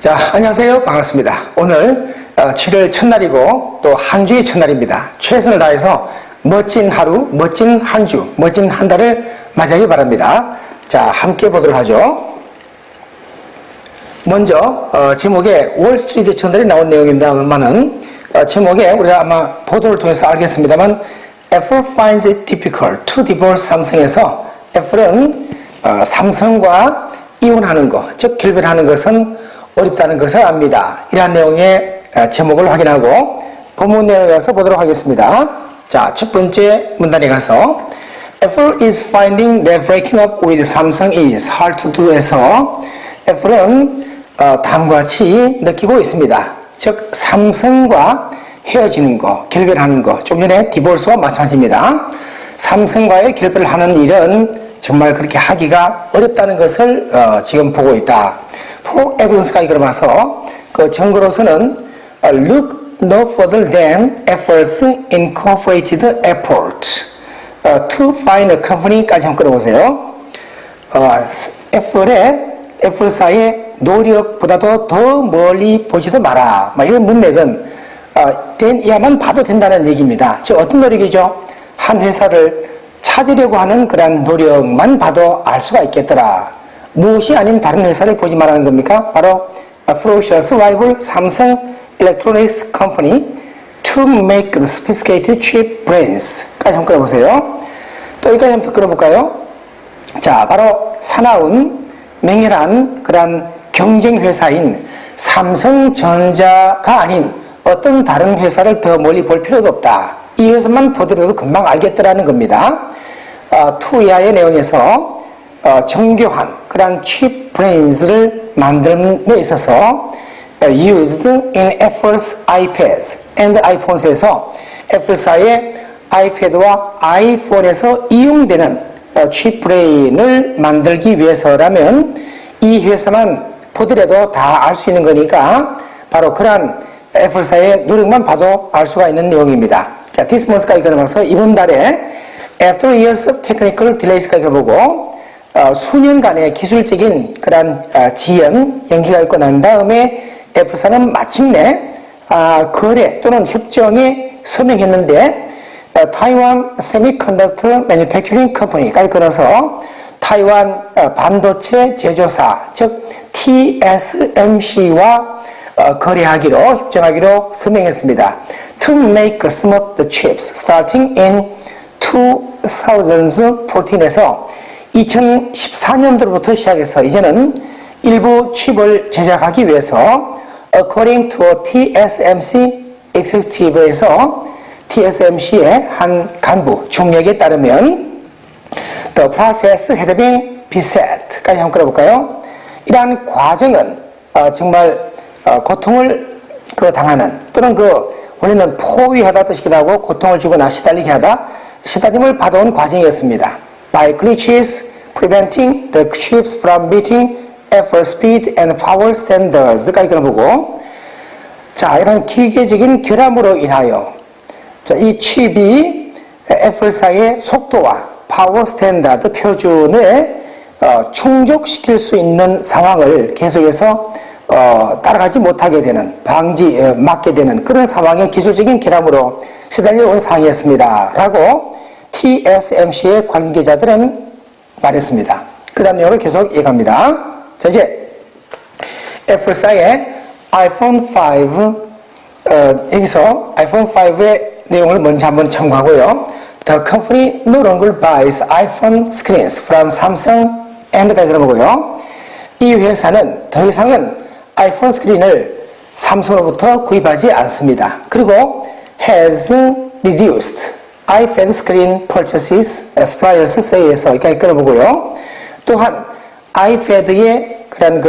자, 안녕하세요. 반갑습니다. 오늘 7월 첫날이고 또 한 주의 첫날입니다. 최선을 다해서 멋진 하루, 멋진 한 주, 멋진 한 달을 맞이하기 바랍니다. 자, 함께 보도록 하죠. 먼저 제목에 월스트리트 저널에 나온 내용입니다만은 제목에 우리가 아마 보도를 통해서 알겠습니다만 Apple finds it difficult to divorce 삼성에서 애플은 삼성과 이혼하는 것, 즉 결별하는 것은 어렵다는 것을 압니다. 이러한 내용의 제목을 확인하고 본문 내용에 가서 보도록 하겠습니다. 자, 첫 번째 문단에 가서 Apple is finding that breaking up with Samsung is hard to do 에서 애플은 다음과 같이 느끼고 있습니다. 즉 삼성과 헤어지는 거, 결별하는 거, 좀 전에 디볼스와 마찬가지입니다. 삼성과의 결별을 하는 일은 정말 그렇게 하기가 어렵다는 것을 지금 보고 있다. For evidence까지 들어가서 그 증거로서는 look no further than Apple's incorporated effort to find a company까지 한번 끌어보세요. 애플사의 노력보다도 더 멀리 보지도 마라. 이런 문맥은 이야만 봐도 된다는 얘기입니다. 즉 어떤 노력이죠? 한 회사를 찾으려고 하는 그런 노력만 봐도 알 수가 있겠더라. 무엇이 아닌 다른 회사를 보지 말라는 겁니까? 바로 ferocious rival 삼성 Electronics Company to make the sophisticated cheap brands까지 한번 끌어보세요. 또 여기까지 한번 끌어볼까요? 자, 바로 사나운 맹렬한 그런 경쟁 회사인 삼성전자가 아닌 어떤 다른 회사를 더 멀리 볼 필요도 없다. 이 회사만 보더라도 금방 알겠더라는 겁니다. 투야의 내용에서 정교한 그런 cheap brands를 만드는 데 있어서 used in Apple's iPads and iPhones에서 애플사의 아이패드와 아이폰에서 이용되는 cheap brand을 만들기 위해서라면 이 회사만 보더라도 다 알 수 있는 거니까 바로 그러한 애플사의 노력만 봐도 알 수가 있는 내용입니다. 자, this month까지 걸어가서 이번 달에 after years of technical delays까지 보고 수년간의 기술적인 그런 지연, 연기가 있고 난 다음에 애플사는 마침내 거래 또는 협정에 서명했는데 타이완 세미컨덕터 매뉴팩처링 컴퍼니까지 걸어서 타이완 반도체 제조사 즉 TSMC와 거래하기로 협정하기로 서명했습니다. To make some of the chips starting in 2014에서 2014년도부터 시작해서 이제는 일부 칩을 제작하기 위해서 according to TSMC executive에서 TSMC의 한 간부 중력에 따르면 the process had been beset까지 한번 끌어볼까요? 이러한 과정은 정말 고통을 당하는 또는 원래는 포위하다 뜻이기도 하고 고통을 주거나 시달리게 하다 시달림을 받아온 과정이었습니다. By glitches preventing the chips from meeting Apple speed and power standards까지 끌어보고 자, 이런 기계적인 결함으로 인하여 자, 이 칩이 애플사의 속도와 파워 스탠다드 표준에 충족시킬 수 있는 상황을 계속해서 따라가지 못하게 되는 막게 되는 그런 상황의 기술적인 결함으로 시달려온 상황이었습니다. 라고 TSMC의 관계자들은 말했습니다. 그 다음 내용을 계속 이어갑니다. 자, 이제 애플사의 아이폰 5 여기서 아이폰 5의 내용을 먼저 한번 참고하고요. The company no longer buys iPhone screens from Samsung and까지 들어보고요. 이 회사는 더 이상은 아이폰 스크린을 삼성으로부터 구입하지 않습니다. 그리고 has reduced iPad screen purchases suppliers say에서 여기까지 끌어보고요. 또한 아이패드의 그런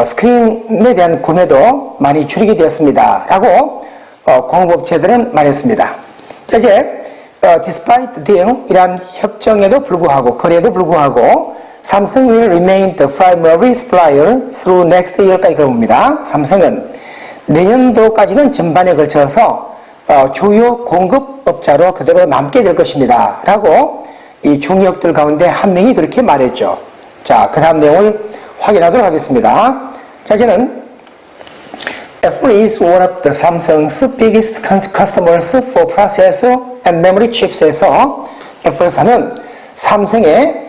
스크린에 대한 구매도 많이 줄이게 되었습니다. 라고 공급업체들은 말했습니다. 자, 이제 despite deal 이란 협정에도 불구하고 거래에도 불구하고 삼성 will remain the primary supplier through next year까지 들어봅니다. 삼성은 내년도까지는 전반에 걸쳐서 주요 공급업자로 그대로 남게 될 것입니다. 라고 이 중역들 가운데 한 명이 그렇게 말했죠. 자, 그 다음 내용을 확인하도록 하겠습니다. 자, 이제는 Apple is one of the Samsung's biggest customers for processor and memory chips에서 애플사는 삼성의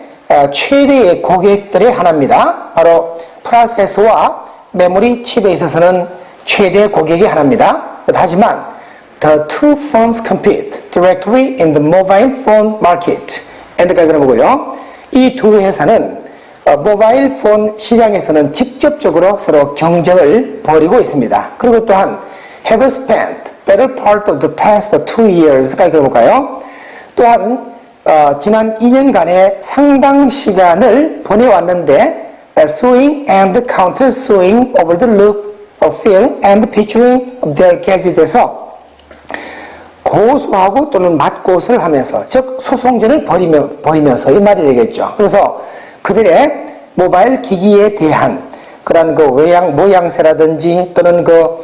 최대의 고객들의 하나입니다. 바로 프로세서와 메모리 칩에 있어서는 최대 고객이 하나입니다. 하지만 the two firms compete directly in the mobile phone market. 엔드가 그런 거고요. 이 두 회사는 모바일 폰 시장에서는 직접적으로 서로 경쟁을 벌이고 있습니다. 그리고 또한 have spent better part of the past 2 years까지 그려볼까요? 또한 지난 2년간의 상당 시간을 보내왔는데 suing and counter suing over the look of film and picturing of their gadget에서 고소하고 또는 맞고서를 하면서 즉 소송전을 벌이면서 이 말이 되겠죠. 그래서 그들의 모바일 기기에 대한 그런 그 외양 모양새라든지 또는 그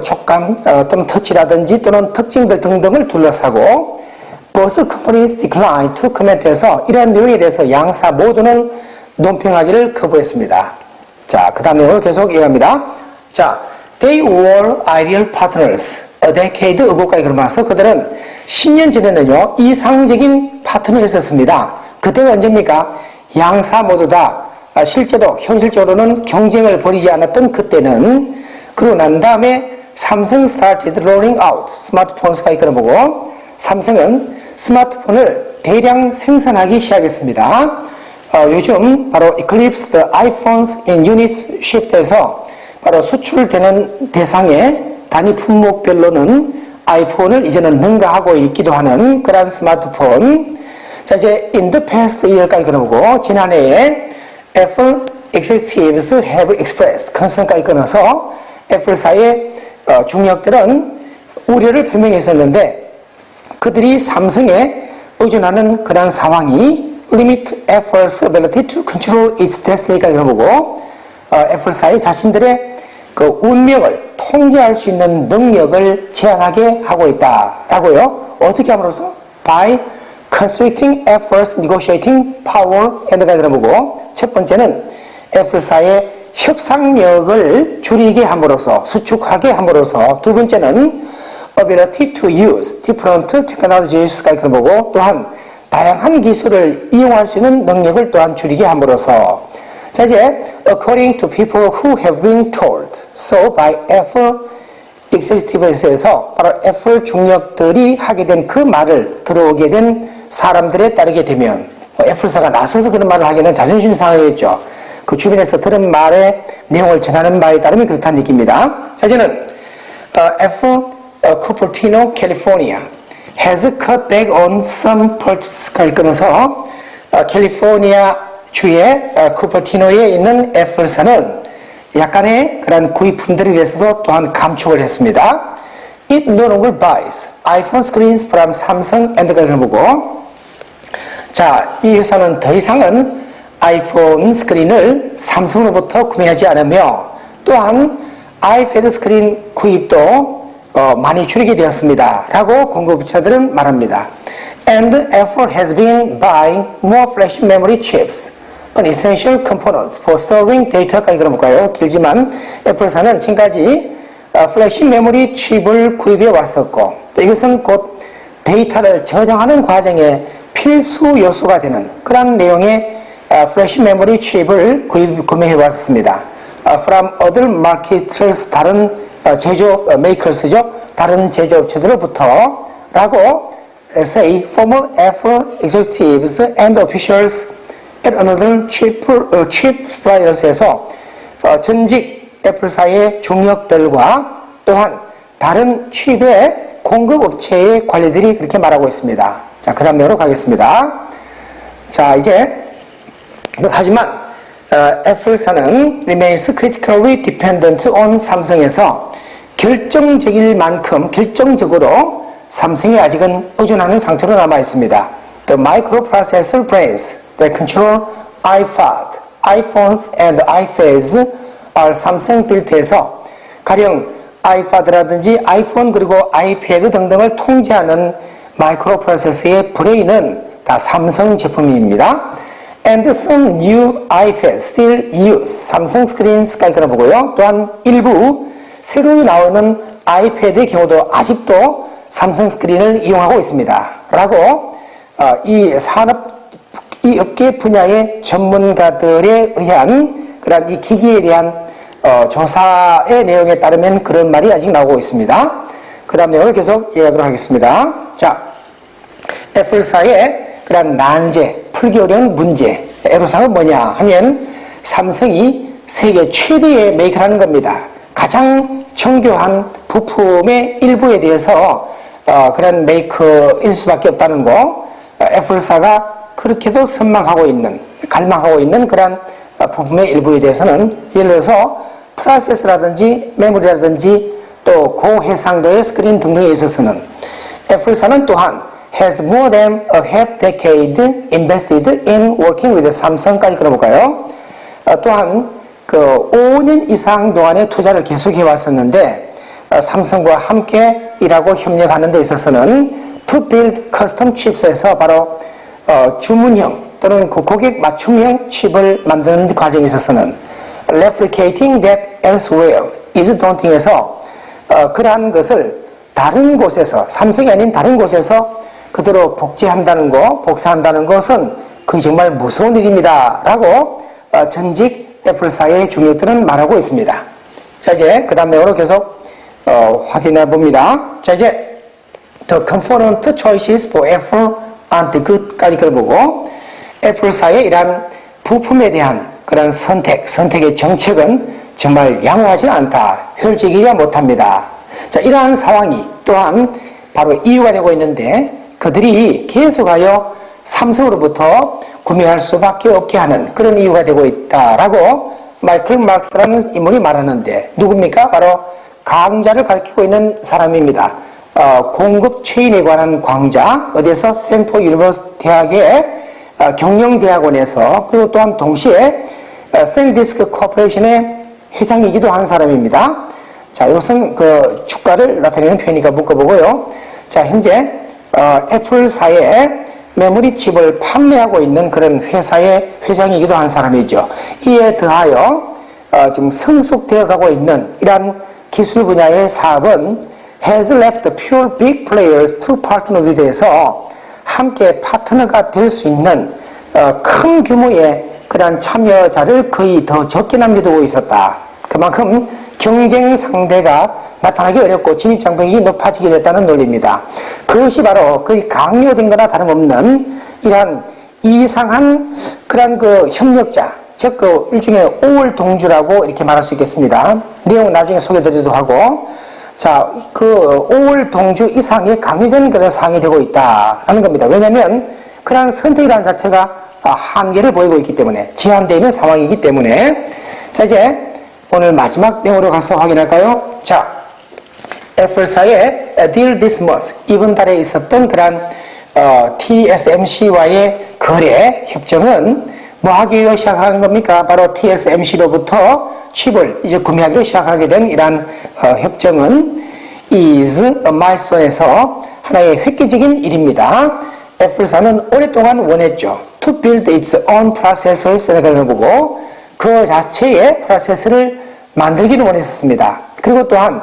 촉감 또는 터치라든지 또는 특징들 등등을 둘러싸고 both companies declined to comment해서 이러한 내용에 대해서 양사 모두는 논평하기를 거부했습니다. 자, 그 다음 내용을 계속 이해합니다. 자, they were ideal partners a decade ago까지 그러면서 그들은 10년 전에는요 이상적인 파트너였었습니다. 그때가 언제입니까? 양사 모두 다 실제로 현실적으로는 경쟁을 벌이지 않았던 그때는. 그러고 난 다음에 삼성 started rolling out 스마트폰스가 이끌어보고 삼성은 스마트폰을 대량 생산하기 시작했습니다. 요즘 바로 eclipsed iPhones in units shipped에서 바로 수출되는 대상의 단위 품목별로는 아이폰을 이제는 능가하고 있기도 하는 그런 스마트폰. 자, 이제 in the past year까지 그려보고 지난해에 Apple executives have expressed concern까지 끊어서 애플사의 중역들은 우려를 표명했었는데 그들이 삼성에 의존하는 그런 상황이 limit Apple's ability to control its destiny까지 그려보고 애플사의 자신들의 그 운명을 통제할 수 있는 능력을 제한하게 하고 있다라고요. 어떻게 함으로써? By constricting Apple's negotiating power and 들어보고 첫 번째는 애플사의 협상력을 줄이게 함으로써 수축하게 함으로써 두 번째는 ability to use different technologies까지 들어보고 또한 다양한 기술을 이용할 수 있는 능력을 또한 줄이게 함으로써 자 이제 according to people who have been told so by Apple executives에서 바로 애플 중역들이 하게 된 그 말을 들어오게 된 사람들에 따르게 되면 애플사가 나서서 그런 말을 하기는 자존심 상하겠죠. 그 주변에서 들은 말의 내용을 전하는 바에 따르면 그렇다는 얘기입니다. 자 이제는 Apple Cupertino, California has cut back on some purchase까지 끊어서 캘리포니아 주의 쿠퍼티노에 있는 애플사는 약간의 그런 구입품들에 대해서도 또한 감축을 했습니다. It no longer buys iPhone screens from Samsung and가 보고 자, 이 회사는 더 이상은 아이폰 스크린을 삼성으로부터 구매하지 않으며 또한 아이패드 스크린 구입도 많이 줄이게 되었습니다. 라고 공급업체들은 말합니다. And Apple has been buying more flash memory chips, an essential components for storing data까지 그려볼까요? 길지만 애플사는 지금까지 플래시 메모리 칩을 구입해 왔었고 또 이것은 곧 데이터를 저장하는 과정에 필수 요소가 되는 그런 내용의 플래시 메모리 칩을 구매해 왔습니다. From other marketers 다른 제조 makers죠. 다른 제조업체들로부터 라고 say former Apple executives and officials at another chip suppliers에서 전직 애플사의 중역들과 또한 다른 칩의 공급업체의 관리들이 그렇게 말하고 있습니다. 자, 그 다음으로 가겠습니다. 자, 이제 하지만 애플사는 remains critically dependent on 삼성에서 결정적일 만큼 결정적으로 삼성이 아직은 의존하는 상태로 남아 있습니다. The microprocessor brains that control iPad, iPhones and iPads are Samsung built에서 가령 iPad라든지 아이폰 그리고 아이패드 등등을 통제하는 마이크로 프로세서의 브레인은 다 삼성 제품입니다. And some new iPads still use 삼성 스크린까지 그려보고요. 또한 일부 새로 나오는 아이패드의 경우도 아직도 삼성 스크린을 이용하고 있습니다. 라고 이 업계 분야의 전문가들에 의한 그런 이 기기에 대한 조사의 내용에 따르면 그런 말이 아직 나오고 있습니다. 그 다음 내용을 계속 이해하도록 하겠습니다. 자, 애플사의 그런 난제, 풀기 어려운 문제, 애로사항은 뭐냐 하면 삼성이 세계 최대의 메이커라는 겁니다. 가장 정교한 부품의 일부에 대해서 그런 메이커일 수밖에 없다는 거, 애플사가 그렇게도 선망하고 있는, 갈망하고 있는 그런 부품의 일부에 대해서는 예를 들어서 프로세서라든지 메모리라든지 또 고해상도의 스크린 등등에 있어서는 애플사는 또한 has more than a half decade invested in working with Samsung까지 그려볼까요? 또한 그 5년 이상 동안의 투자를 계속해 왔었는데 삼성과 함께 일하고 협력하는 데 있어서는 to build custom chips에서 바로 주문형 또는 그 고객 맞춤형 칩을 만드는 과정에 있어서는 replicating that elsewhere is daunting에서 그러한 것을 다른 곳에서 삼성이 아닌 다른 곳에서 그대로 복제한다는 거, 복사한다는 것은 그게 정말 무서운 일입니다. 라고 전직 애플사의 중역들은 말하고 있습니다. 자, 이제 그 다음 내용으로 계속 확인해 봅니다. 자, 이제 the component choices for Apple aren't good까지 그려보고 애플사의 이러한 부품에 대한 그런 선택의 정책은 정말 양호하지 않다. 효율적이지 못합니다. 자, 이러한 상황이 또한 바로 이유가 되고 있는데 그들이 계속하여 삼성으로부터 구매할 수밖에 없게 하는 그런 이유가 되고 있다라고 마이클 마크스라는 인물이 말하는데 누굽니까? 바로 강좌를 가르치고 있는 사람입니다. 공급 체인에 관한 강좌, 어디에서 스탠포드 유니버시티 대학의 경영대학원에서 그리고 또한 동시에 샌디스크 코퍼레이션의 회장이기도 한 사람입니다. 자, 이것은 그 주가를 나타내는 표현이니까 묶어보고요. 자, 현재 애플사의 메모리 칩을 판매하고 있는 그런 회사의 회장이기도 한 사람이죠. 이에 더하여 지금 성숙되어 가고 있는 이러한 기술 분야의 사업은 has left pure big players to partner with에서 함께 파트너가 될 수 있는 큰 규모의 그러한 참여자를 거의 더 적게 남겨두고 있었다. 그만큼 경쟁 상대가 나타나기 어렵고 진입장벽이 높아지게 됐다는 논리입니다. 그것이 바로 거의 강요된 거나 다름없는 이러한 이상한 그런 그 협력자, 즉 그 일종의 5월 동주라고 이렇게 말할 수 있겠습니다. 내용은 나중에 소개드리도록 하고, 자, 그 5월 동주 이상의 강요된 그런 상황이 되고 있다라는 겁니다. 왜냐하면 그런 선택이라는 자체가 한계를 보이고 있기 때문에, 제한되어 있는 상황이기 때문에. 자, 이제 오늘 마지막 내용으로 가서 확인할까요? 자, 애플사의 Deal This Month, 이번 달에 있었던 그런 TSMC와의 거래 협정은 뭐 하기로 시작한 겁니까? 바로 TSMC로부터 칩을 이제 구매하기로 시작하게 된 이러한 협정은 is a milestone에서 하나의 획기적인 일입니다. 애플사는 오랫동안 원했죠. To build its own processor를 생각해 보고 그 자체의 프로세서를 만들기를 원했었습니다. 그리고 또한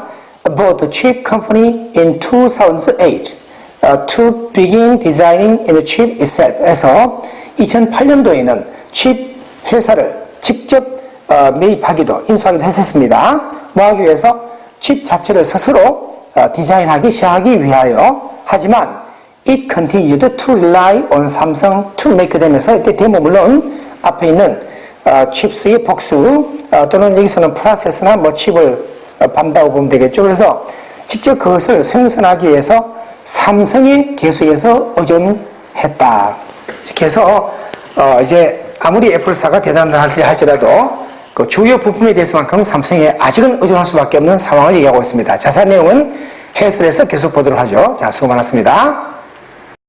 bought the chip company in 2008 to begin designing in the chip itself. 에서 2008년도에는 칩 회사를 직접 매입하기도 인수하기도 했었습니다. 뭐 하기 위해서 칩 자체를 스스로 디자인하기 시작하기 위하여. 하지만 it continued to rely on Samsung to make them에서 이때 데모 물론 앞에 있는 칩스의 복수 또는 여기서는 프로세서나 뭐 칩을 반다고 보면 되겠죠. 그래서 직접 그것을 생산하기 위해서 삼성이 계속해서 의존했다. 이렇게 해서 이제 아무리 애플사가 대단하다 할지라도 그 주요 부품에 대해서만큼 삼성에 아직은 의존할 수밖에 없는 상황을 얘기하고 있습니다. 자세한 내용은 해설에서 계속 보도록 하죠. 자, 수고 많았습니다.